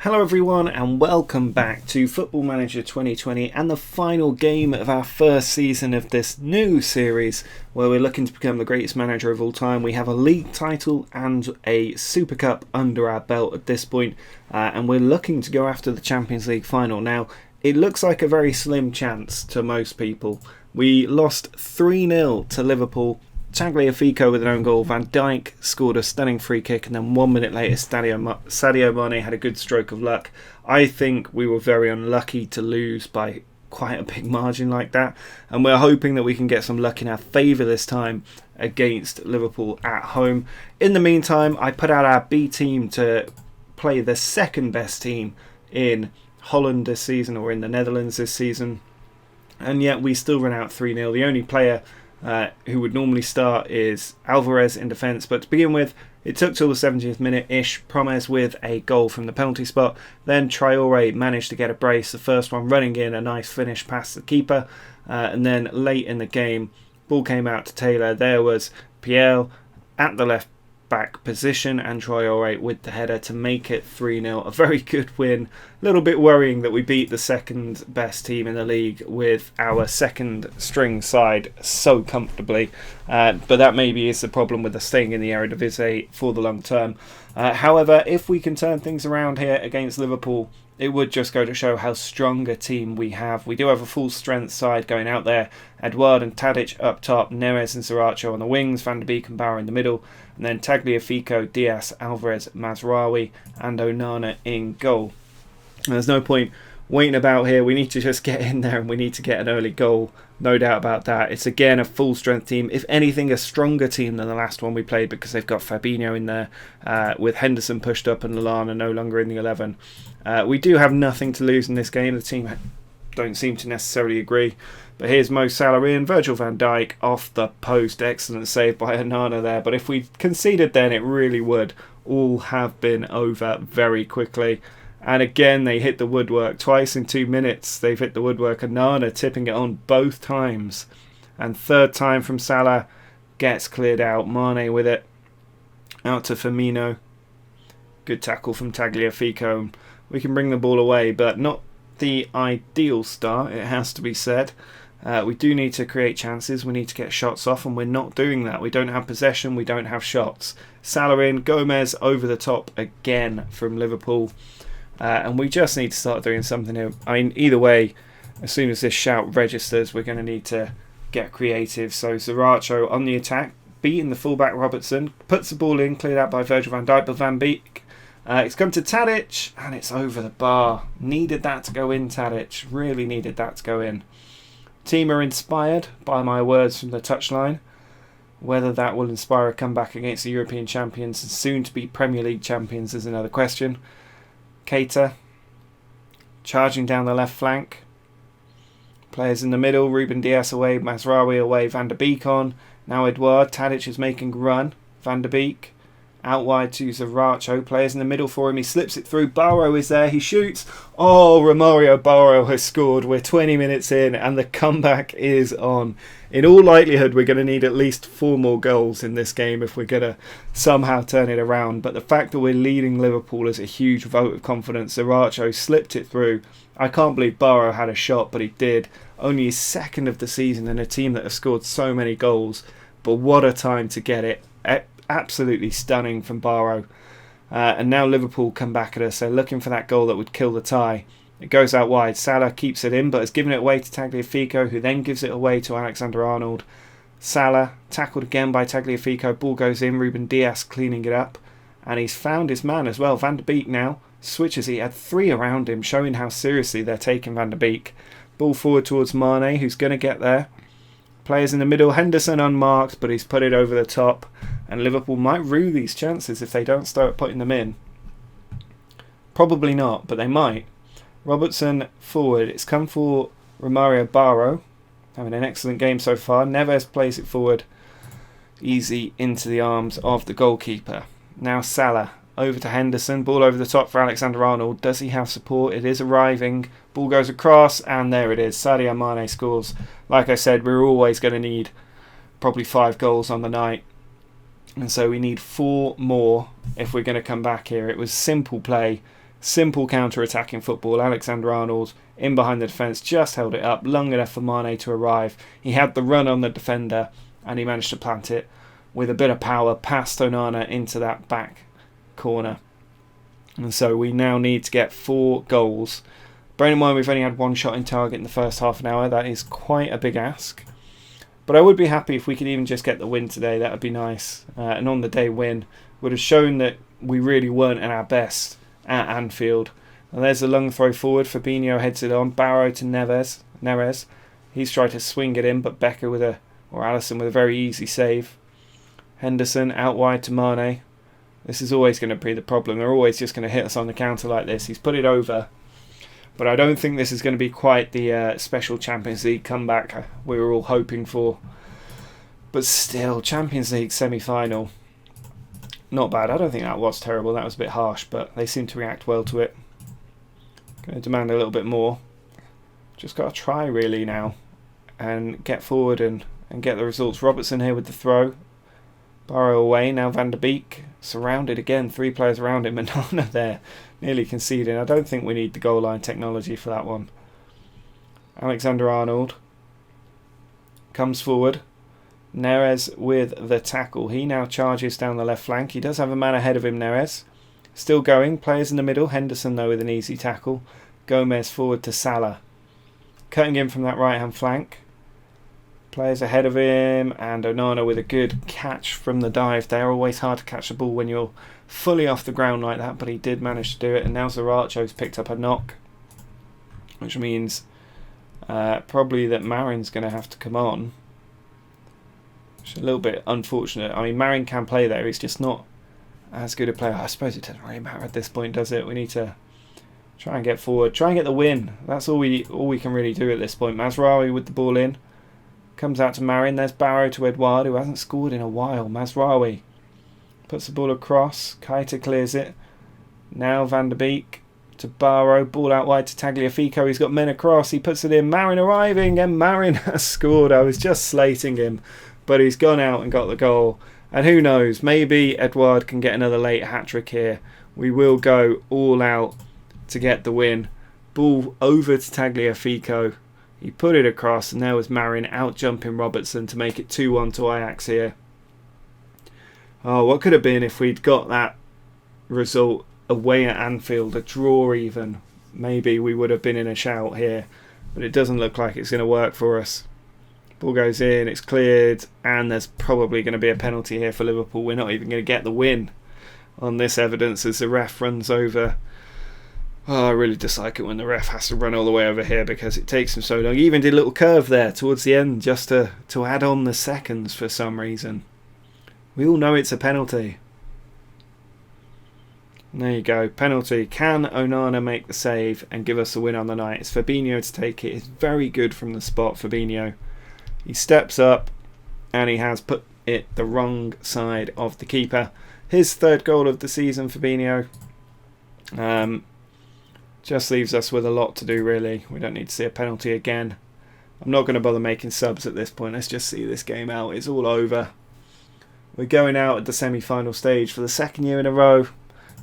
Hello everyone and welcome back to Football Manager 2020 and the final game of our first season of this new series where we're looking to become the greatest manager of all time. We have a league title and a Super Cup under our belt at this point, and we're looking to go after the Champions League final. Now, it looks like a very slim chance to most people. We lost 3-0 to Liverpool. Tagliafico with an own goal, Van Dijk scored a stunning free kick, and then 1 minute later Sadio Mane had a good stroke of luck. I think we were very unlucky to lose by quite a big margin like that, and we're hoping that we can get some luck in our favour this time against Liverpool at home. In the meantime, I put out our B team to play the second best team in Holland this season, or in the Netherlands this season, and yet we still run out 3-0. The only player who would normally start is Alvarez in defence, but to begin with, it took till the 70th minute-ish, Promes with a goal from the penalty spot, then Traore managed to get a brace, the first one running in, a nice finish past the keeper, and then late in the game, ball came out to Taylor, there was Piel at the left back position and Traore with the header to make it 3-0. A very good win. A little bit worrying that we beat the second best team in the league with our second string side so comfortably, but that maybe is the problem with us staying in the Eredivisie for the long term. However, if we can turn things around here against Liverpool, it would just go to show how strong a team we have. We do have a full strength side going out there. Edouard and Tadic up top, Neres and Sriracha on the wings, Van de Beek and Bauer in the middle, and then Tagliafico, Diaz, Alvarez, Mazraoui and Onana in goal. And there's no point waiting about here. We need to just get in there and we need to get an early goal. No doubt about that. It's again a full strength team. If anything, a stronger team than the last one we played, because they've got Fabinho in there with Henderson pushed up and Lallana no longer in the 11. We do have nothing to lose in this game. The team don't seem to necessarily agree. But here's Mo Salah in, Virgil van Dijk off the post. Excellent save by Onana there. But if we conceded then, it really would all have been over very quickly. And again, they hit the woodwork twice in 2 minutes. They've hit the woodwork. Onana tipping it on both times. And third time from Salah gets cleared out. Mane with it. Out to Firmino. Good tackle from Tagliafico. We can bring the ball away, but not the ideal start, it has to be said. We do need to create chances. We need to get shots off, and we're not doing that. We don't have possession. We don't have shots. Salah in. Gomez over the top again from Liverpool. And we just need to start doing something here. I mean, either way, as soon as this shout registers, we're going to need to get creative. So Sriracha on the attack, beating the fullback Robertson, puts the ball in, cleared out by Virgil van Dijk, but Van Beek. It's come to Tadic, and it's over the bar. Needed that to go in, Tadic. Really needed that to go in. Team are inspired by my words from the touchline. Whether that will inspire a comeback against the European champions and soon to be Premier League champions is another question. Keita charging down the left flank. Players in the middle, Ruben Diaz away, Mazraoui away, Van de Beek on. Now Edouard, Tadic is making a run. Van de Beek out wide to Sriracha. Players in the middle for him, he slips it through. Barrow is there, he shoots. Oh, Romario Barrow has scored. We're 20 minutes in and the comeback is on. In all likelihood, we're going to need at least 4 more goals in this game if we're going to somehow turn it around. But the fact that we're leading Liverpool is a huge vote of confidence. Sriracha slipped it through. I can't believe Barrow had a shot, but he did. Only his second of the season in a team that has scored so many goals. But what a time to get it. Absolutely stunning from Barrow. And now Liverpool come back at us. They're looking for that goal that would kill the tie. It goes out wide. Salah keeps it in, but has given it away to Tagliafico, who then gives it away to Alexander-Arnold. Salah, tackled again by Tagliafico. Ball goes in. Ruben Diaz cleaning it up. And he's found his man as well. Van de Beek now switches. He had 3 around him, showing how seriously they're taking Van de Beek. Ball forward towards Mane, who's going to get there. Players in the middle. Henderson unmarked, but he's put it over the top. And Liverpool might rue these chances if they don't start putting them in. Probably not, but they might. Robertson forward. It's come for Romario Barrow. Having an excellent game so far. Neves plays it forward. Easy into the arms of the goalkeeper. Now Salah. Over to Henderson. Ball over the top for Alexander-Arnold. Does he have support? It is arriving. Ball goes across. And there it is. Sadio Mane scores. Like I said, we're always going to need probably 5 goals on the night. And so we need 4 more if we're going to come back here. It was simple play. Simple counter-attacking football. Alexander-Arnold in behind the defence, just held it up long enough for Mane to arrive. He had the run on the defender and he managed to plant it with a bit of power past Onana into that back corner. And so we now need to get 4 goals. Bearing in mind we've only had 1 shot in target in the first half an hour. That is quite a big ask. But I would be happy if we could even just get the win today. That would be nice. An on-the-day win would have shown that we really weren't at our best at Anfield. And there's a long throw forward. Fabinho heads it on. Barrow to Neres. He's tried to swing it in, but Becker or Alisson with a very easy save. Henderson out wide to Mane. This is always going to be the problem. They're always just going to hit us on the counter like this. He's put it over. But I don't think this is going to be quite the special Champions League comeback we were all hoping for. But still, Champions League semi-final. Not bad. I don't think that was terrible. That was a bit harsh, but they seem to react well to it. Going to demand a little bit more. Just got to try really now and get forward and get the results. Robertson here with the throw. Barrow away. Now Van der Beek surrounded again. 3 players around him. Manana there nearly conceding. I don't think we need the goal line technology for that one. Alexander-Arnold comes forward. Neres with the tackle. He now charges down the left flank. He does have a man ahead of him, Neres. Still going. Players in the middle. Henderson, though, with an easy tackle. Gomez forward to Salah. Cutting in from that right-hand flank. Players ahead of him. And Onana with a good catch from the dive there. Always hard to catch the ball when you're fully off the ground like that. But he did manage to do it. And now Zaracho's picked up a knock. Which means probably that Marin's going to have to come on. Which is a little bit unfortunate. I mean, Marin can play there. He's just not as good a player. I suppose it doesn't really matter at this point, does it? We need to try and get forward. Try and get the win. That's all we can really do at this point. Mazraoui with the ball in. Comes out to Marin. There's Barrow to Edouard, who hasn't scored in a while. Mazraoui puts the ball across. Keita clears it. Now Van der Beek to Barrow. Ball out wide to Tagliafico. He's got men across. He puts it in. Marin arriving, and Marin has scored. I was just slating him, but he's gone out and got the goal. And who knows, maybe Edouard can get another late hat-trick here. We will go all out to get the win. Ball over to Tagliafico. He put it across, and there was Marin out-jumping Robertson to make it 2-1 to Ajax here. Oh, what could have been if we'd got that result away at Anfield, a draw even. Maybe we would have been in a shout here, but it doesn't look like it's going to work for us. Ball goes in, it's cleared, and there's probably going to be a penalty here for Liverpool. We're not even going to get the win on this evidence as the ref runs over. Oh, I really dislike it when the ref has to run all the way over here because it takes him so long. He even did a little curve there towards the end just to add on the seconds for some reason. We all know it's a penalty. There you go, penalty. Can Onana make the save and give us a win on the night? It's Fabinho to take it. It's very good from the spot, Fabinho. He steps up and he has put it the wrong side of the keeper. His 3rd goal of the season, Fabinho. Just leaves us with a lot to do, really. We don't need to see a penalty again. I'm not going to bother making subs at this point. Let's just see this game out. It's all over. We're going out at the semi-final stage for the 2nd year in a row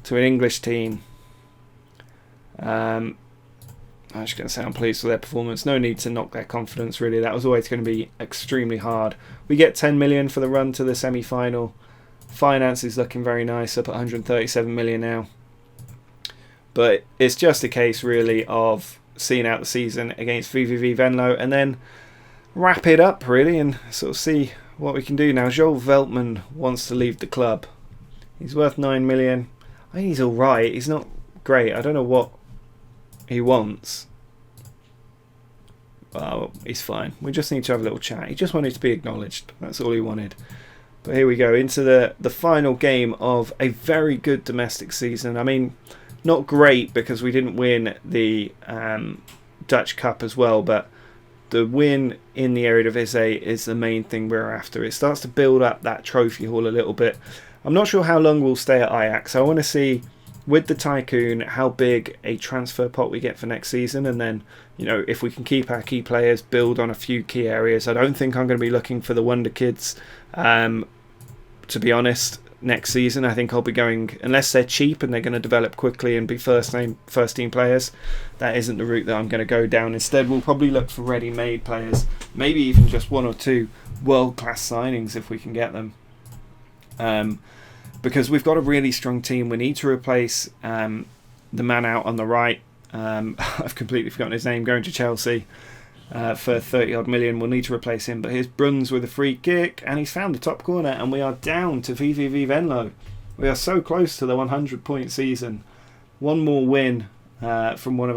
to an English team. I'm just going to say I'm pleased with their performance. No need to knock their confidence, really. That was always going to be extremely hard. We get 10 million for the run to the semi-final. Finance is looking very nice, up at 137 million now. But it's just a case, really, of seeing out the season against VVV Venlo and then wrap it up, really, and sort of see what we can do now. Joel Veltman wants to leave the club. He's worth 9 million. I think he's alright. He's not great. I don't know what he wants. Well, he's fine. We just need to have a little chat. He just wanted to be acknowledged. That's all he wanted. But here we go, into the final game of a very good domestic season. I mean, not great because we didn't win the Dutch Cup as well, but the win in the Eredivisie is the main thing we're after. It starts to build up that trophy haul a little bit. I'm not sure how long we'll stay at Ajax. I want to see, with the Tycoon, how big a transfer pot we get for next season, and then, you know, if we can keep our key players, build on a few key areas. I don't think I'm going to be looking for the Wonder Kids. To be honest, next season. I think I'll be going, unless they're cheap and they're going to develop quickly and be first team players, that isn't the route that I'm going to go down. Instead, we'll probably look for ready-made players, maybe even just one or two world-class signings if we can get them. Because we've got a really strong team. We need to replace the man out on the right. I've completely forgotten his name, going to Chelsea for 30 odd million. We'll need to replace him. But here's Bruns with a free kick, and he's found the top corner, and we are down to VVV Venlo. We are so close to the 100-point season. One more win from one of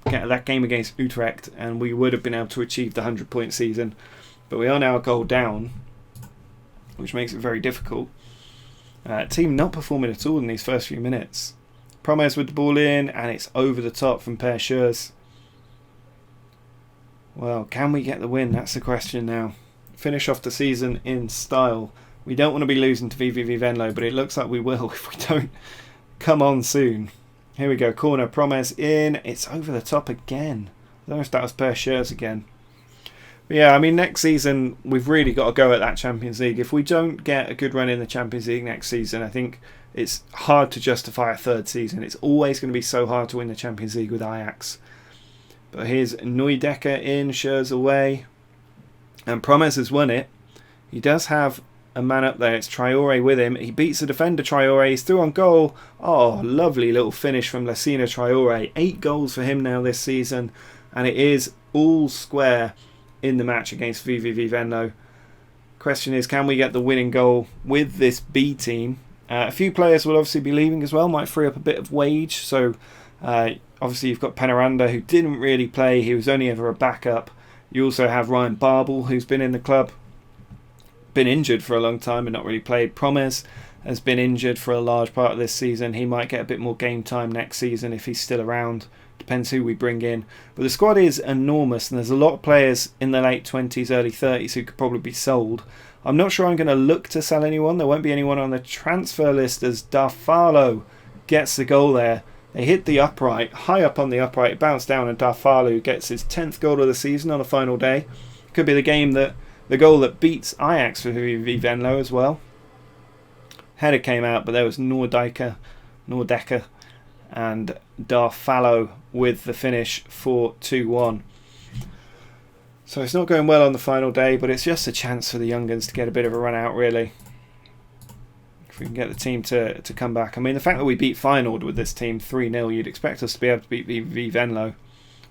that game against Utrecht, and we would have been able to achieve the 100-point season. But we are now a goal down, which makes it very difficult. Team not performing at all in these first few minutes. Promes with the ball in, and it's over the top from Per Schurz. Well, can we get the win? That's the question now. Finish off the season in style. We don't want to be losing to VVV Venlo, but it looks like we will if we don't come on soon. Here we go, corner, Promes in. It's over the top again. I don't know if that was Per Schurz again. But yeah, I mean, next season, we've really got to go at that Champions League. If we don't get a good run in the Champions League next season, I think it's hard to justify a third season. It's always going to be so hard to win the Champions League with Ajax. But here's Neudecker in, Schurz away. And Promes has won it. He does have a man up there. It's Traore with him. He beats the defender, Traore. He's through on goal. Oh, lovely little finish from Lassina Traore. 8 goals for him now this season. And it is all square in the match against VVV Venlo. Question is, can we get the winning goal with this B team? A few players will obviously be leaving as well, might free up a bit of wage. So obviously you've got Penaranda, who didn't really play, he was only ever a backup. You also have Ryan Babel, who's been in the club, been injured for a long time and not really played. Promes has been injured for a large part of this season. He might get a bit more game time next season if he's still around. Depends who we bring in. But the squad is enormous, and there's a lot of players in the late 20s, early 30s who could probably be sold. I'm not sure I'm going to look to sell anyone. There won't be anyone on the transfer list as Darfalo gets the goal there. They hit the upright, high up on the upright, it bounced down, and Darfalo gets his 10th goal of the season on the final day. Could be the goal that beats Ajax for VV Venlo as well. Header came out, but there was Nordecker and Darfalo with the finish for 2-1. So it's not going well on the final day, but it's just a chance for the young guns to get a bit of a run out, really. If we can get the team to come back. I mean, the fact that we beat Feyenoord with this team 3-0, you'd expect us to be able to beat VV Venlo.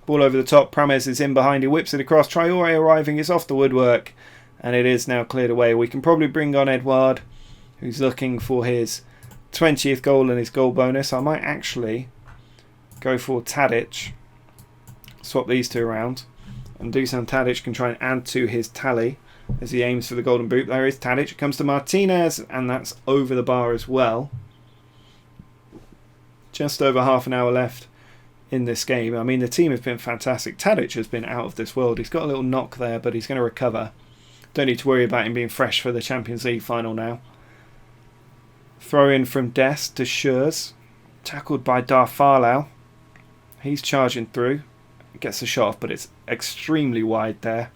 Ball over the top, Promes is in behind, he whips it across, Traore arriving, is off the woodwork, and it is now cleared away. We can probably bring on Edouard, who's looking for his 20th goal and his goal bonus. I might actually go for Tadic, swap these two around, and Dusan Tadic can try and add to his tally as he aims for the golden boot. There is Tadic, it comes to Martinez, and that's over the bar as well. Just over half an hour left in this game. I mean, the team have been fantastic. Tadic has been out of this world. He's got a little knock there, but he's going to recover. Don't need to worry about him being fresh for the Champions League final now. Throw in from Dest to Schurz. Tackled by Darfalo. He's charging through. Gets a shot off, but it's extremely wide there.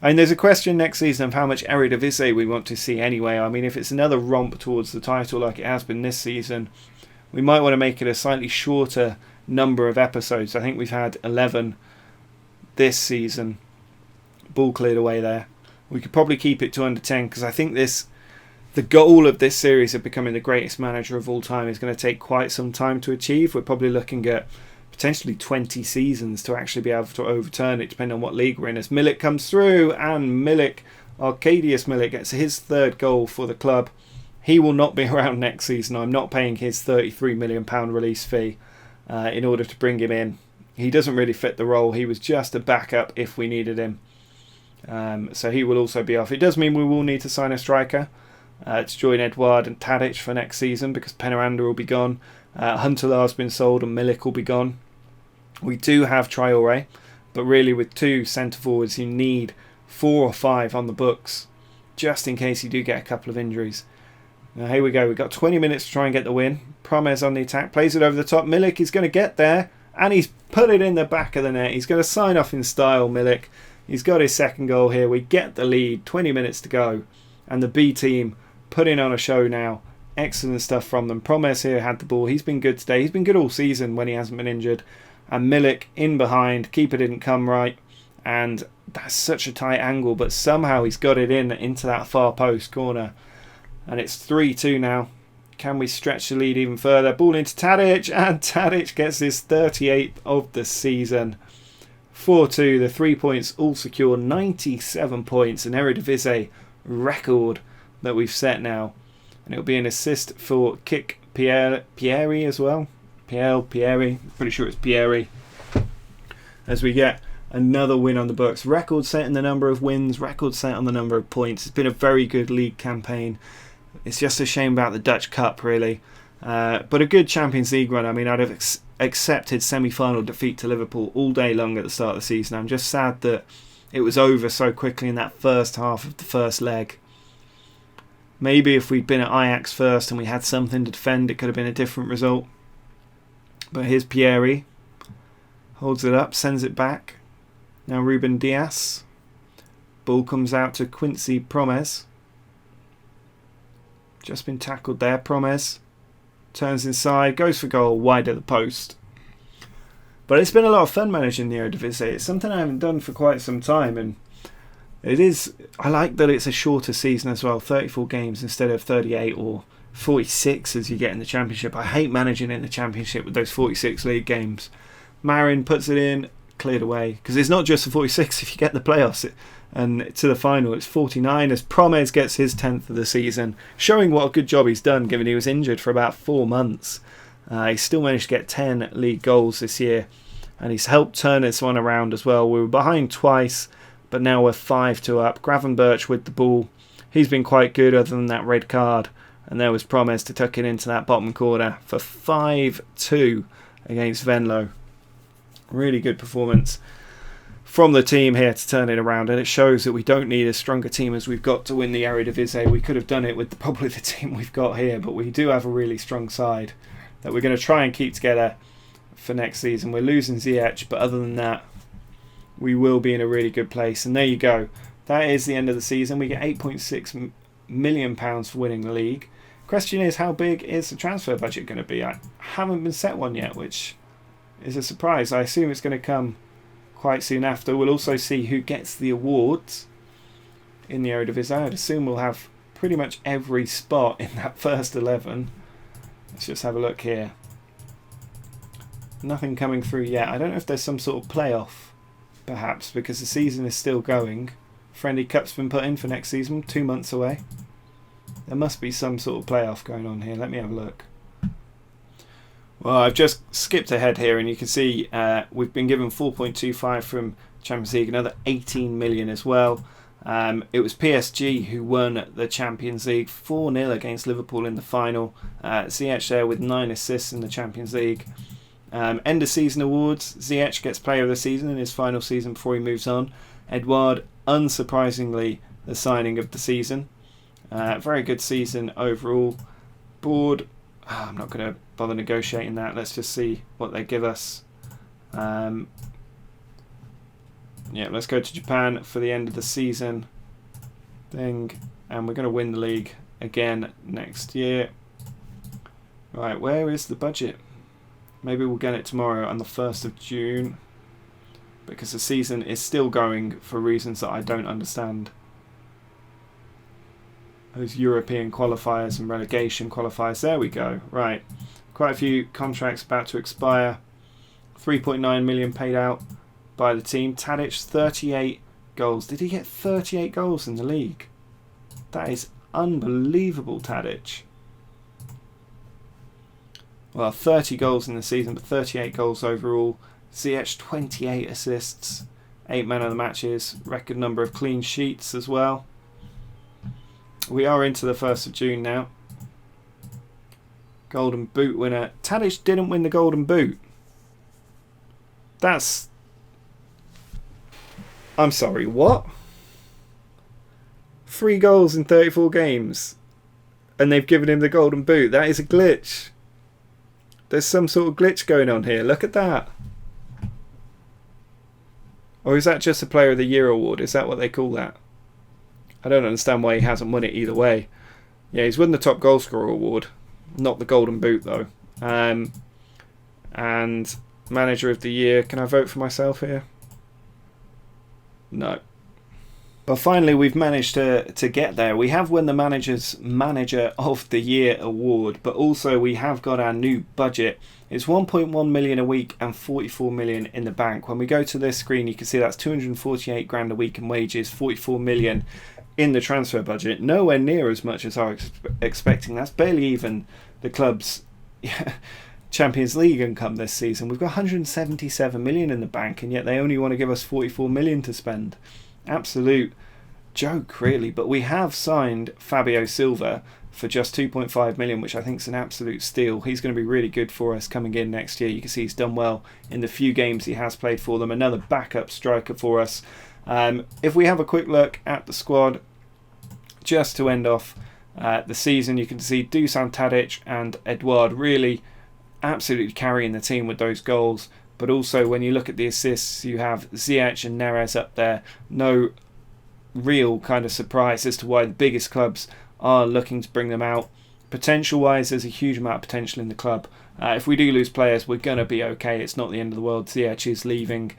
I mean, there's a question next season of how much Eredivisie we want to see anyway. I mean, if it's another romp towards the title like it has been this season, we might want to make it a slightly shorter number of episodes. I think we've had 11 this season. Ball cleared away there. We could probably keep it to under 10, because I think the goal of this series of becoming the greatest manager of all time is going to take quite some time to achieve. We're probably looking at potentially 20 seasons to actually be able to overturn it, depending on what league we're in. As Milik comes through, and Arkadiusz Milik gets his 3rd goal for the club. He will not be around next season. I'm not paying his £33 million release fee in order to bring him in. He doesn't really fit the role. He was just a backup if we needed him. So he will also be off. It does mean we will need to sign a striker to join Edouard and Tadic for next season, because Penaranda will be gone. Huntelaar's been sold and Milik will be gone. We do have Traore, but really with 2 centre forwards you need 4 or 5 on the books, just in case you do get a couple of injuries. Now here we go, we've got 20 minutes to try and get the win. Promes on the attack, plays it over the top. Milik is going to get there, and he's put it in the back of the net. He's going to sign off in style, Milik. He's got his 2nd goal here. We get the lead, 20 minutes to go, and the B team putting on a show now. Excellent stuff from them. Promes here had the ball. He's been good today. He's been good all season when he hasn't been injured. And Milik in behind. Keeper didn't come right. And that's such a tight angle. But somehow he's got it into that far post corner. And it's 3-2 now. Can we stretch the lead even further? Ball into Tadic. And Tadic gets his 38th of the season. 4-2. The 3 points all secure. 97 points. An Eredivisie record that we've set now. And it'll be an assist for Kick Pieri as well. Pieri. Pretty sure it's Pieri. As we get another win on the books. Record set in the number of wins. Record set on the number of points. It's been a very good league campaign. It's just a shame about the Dutch Cup, really. But a good Champions League run. I mean, I'd have accepted semi-final defeat to Liverpool all day long at the start of the season. I'm just sad that it was over so quickly in that first half of the first leg. Maybe if we'd been at Ajax first and we had something to defend, it could have been a different result. But here's Pieri. Holds it up, sends it back. Now Ruben Dias. Ball comes out to Quincy Promes. Just been tackled there. Promes turns inside, goes for goal, wide of the post. But it's been a lot of fun managing the Eredivisie. It's something I haven't done for quite some time, and it is. I like that it's a shorter season as well, 34 games instead of 38 or 46 as you get in the Championship. I hate managing in the Championship with those 46 league games. Marin puts it in, cleared away, because it's not just the 46 if you get the playoffs and to the final. It's 49 as Promes gets his 10th of the season, showing what a good job he's done given he was injured for about 4 months. He still managed to get 10 league goals this year, and he's helped turn this one around as well. We were behind twice, but now we're 5-2 up. Gravenberch with the ball. He's been quite good other than that red card. And there was Promes to tuck it into that bottom corner for 5-2 against Venlo. Really good performance from the team here to turn it around. And it shows that we don't need as strong a team as we've got to win the Eredivisie. We could have done it with probably the team we've got here. But we do have a really strong side that we're going to try and keep together for next season. We're losing Ziyech, but other than that, we will be in a really good place. And there you go. That is the end of the season. We get £8.6 million for winning the league. Question is, how big is the transfer budget going to be? I haven't been set one yet, which is a surprise. I assume it's going to come quite soon after. We'll also see who gets the awards in the Eredivisie. I'd assume we'll have pretty much every spot in that first 11. Let's just have a look here. Nothing coming through yet. I don't know if there's some sort of playoff, perhaps, because the season is still going. Friendly Cup's been put in for next season, 2 months away. There must be some sort of playoff going on here. Let me have a look. Well, I've just skipped ahead here, and you can see we've been given 4.25 from Champions League, another 18 million as well. It was PSG who won the Champions League 4-0 against Liverpool in the final. Ziyech there with 9 assists in the Champions League. End of season awards. Ziyech gets Player of the Season in his final season before he moves on. Edouard, unsurprisingly, the signing of the season. Very good season overall. Board, I'm not going to bother negotiating that. Let's just see what they give us. Yeah, let's go to Japan for the end of the season thing, and we're going to win the league again next year. Right, where is the budget? Maybe we'll get it tomorrow on the 1st of June, because the season is still going for reasons that I don't understand. Those European qualifiers and relegation qualifiers. There we go. Right. Quite a few contracts about to expire. 3.9 million paid out by the team. Tadic, 38 goals. Did he get 38 goals in the league? That is unbelievable, Tadic. Well, 30 goals in the season, but 38 goals overall. Ziyech, 28 assists. 8 man of the matches. Record number of clean sheets as well. We are into the 1st of June now. Golden Boot winner. Tadic didn't win the Golden Boot. That's... I'm sorry, what? 3 goals in 34 games. And they've given him the Golden Boot. That is a glitch. There's some sort of glitch going on here. Look at that. Or is that just a Player of the Year award? Is that what they call that? I don't understand why he hasn't won it either way. Yeah, he's won the top goal scorer award, not the Golden Boot though. And manager of the year, can I vote for myself here? No. But finally, we've managed to get there. We have won the Manager of the Year award, but also we have got our new budget. It's 1.1 million a week and 44 million in the bank. When we go to this screen, you can see that's 248 grand a week in wages, 44 million in the transfer budget. Nowhere near as much as I was expecting. That's barely even the club's Champions League income this season. We've got 177 million in the bank, and yet they only want to give us 44 million to spend. Absolute joke, really. But we have signed Fabio Silva for just 2.5 million, which I think is an absolute steal. He's going to be really good for us coming in next year. You can see he's done well in the few games he has played for them. Another backup striker for us. If we have a quick look at the squad, just to end off the season, you can see Dusan Tadic and Eduard really absolutely carrying the team with those goals. But also when you look at the assists, you have Ziyech and Neres up there. No real kind of surprise as to why the biggest clubs are looking to bring them out. Potential-wise, there's a huge amount of potential in the club. If we do lose players, we're going to be okay. It's not the end of the world. Ziyech is leaving,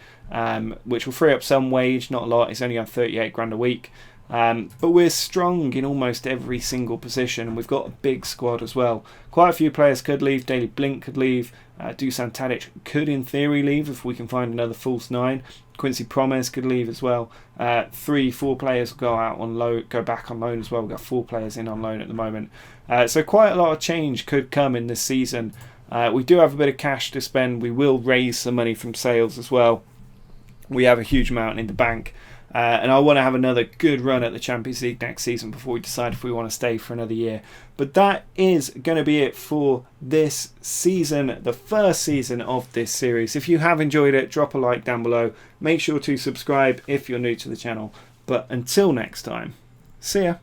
which will free up some wage, not a lot. He's only on 38 grand a week. But we're strong in almost every single position, and we've got a big squad as well. Quite a few players could leave. Daley Blink could leave. Dusan Tadic could, in theory, leave if we can find another false nine. Quincy Promes could leave as well. 3-4 players will go out on loan, go back on loan as well. We've got 4 players in on loan at the moment. So quite a lot of change could come in this season. We do have a bit of cash to spend. We will raise some money from sales as well. We have a huge amount in the bank. And I want to have another good run at the Champions League next season before we decide if we want to stay for another year. But that is going to be it for this season, the first season of this series. If you have enjoyed it, drop a like down below. Make sure to subscribe if you're new to the channel. But until next time, see ya.